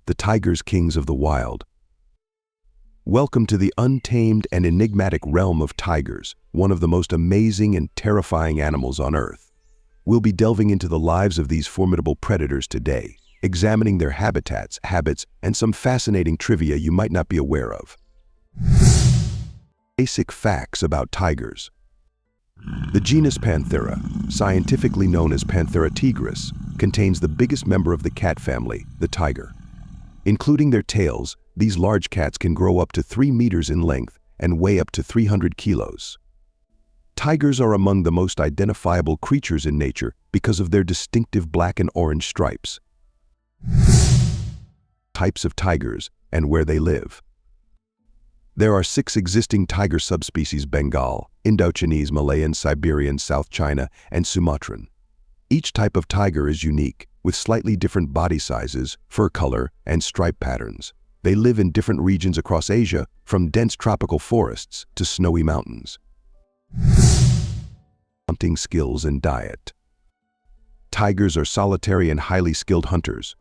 the tigers kings of the wild. Welcome to the untamed and enigmatic realm of tigers, one of the most amazing and terrifying animals on Earth. We'll be delving into the lives of these formidable predators today, examining their habitats, habits, and some fascinating trivia you might not be aware of. Basic facts about tigers. The genus Panthera, scientifically known as Panthera tigris, contains the biggest member of the cat family, the tiger. Including their tails, these large cats can grow up to 3 meters in length and weigh up to 300 kilos. Tigers are among the most identifiable creatures in nature because of their distinctive black and orange stripes. Types of tigers and where they live. There are 6 existing tiger subspecies: Bengal, Indochinese, Malayan, Siberian, South China, and Sumatran. Each type of tiger is unique, with slightly different body sizes, fur color, and stripe patterns. They live in different regions across Asia, from dense tropical forests to snowy mountains. Hunting skills and diet. Tigers are solitary and highly skilled hunters.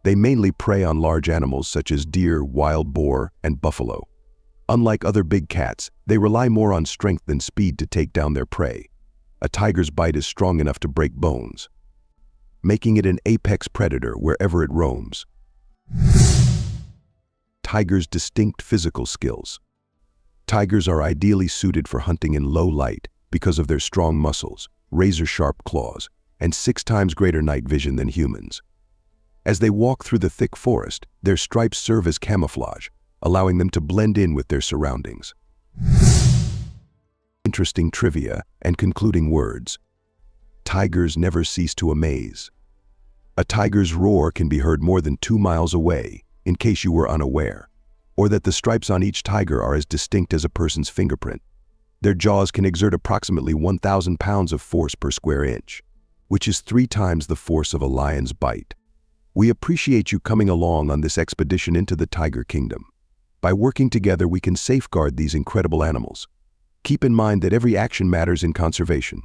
They mainly prey on large animals such as deer, wild boar, and buffalo. Unlike other big cats, they rely more on strength than speed to take down their prey. A tiger's bite is strong enough to break bones, making it an apex predator wherever it roams. Tigers' distinct physical skills. Tigers are ideally suited for hunting in low light because of their strong muscles, razor-sharp claws, and 6 times greater night vision than humans. As they walk through the thick forest, their stripes serve as camouflage, allowing them to blend in with their surroundings. Interesting trivia and concluding words. Tigers never cease to amaze. A tiger's roar can be heard more than 2 miles away, in case you were unaware, or that the stripes on each tiger are as distinct as a person's fingerprint. Their jaws can exert approximately 1,000 pounds of force per square inch, which is 3 times the force of a lion's bite. We appreciate you coming along on this expedition into the tiger kingdom. By working together, we can safeguard these incredible animals. Keep in mind that every action matters in conservation.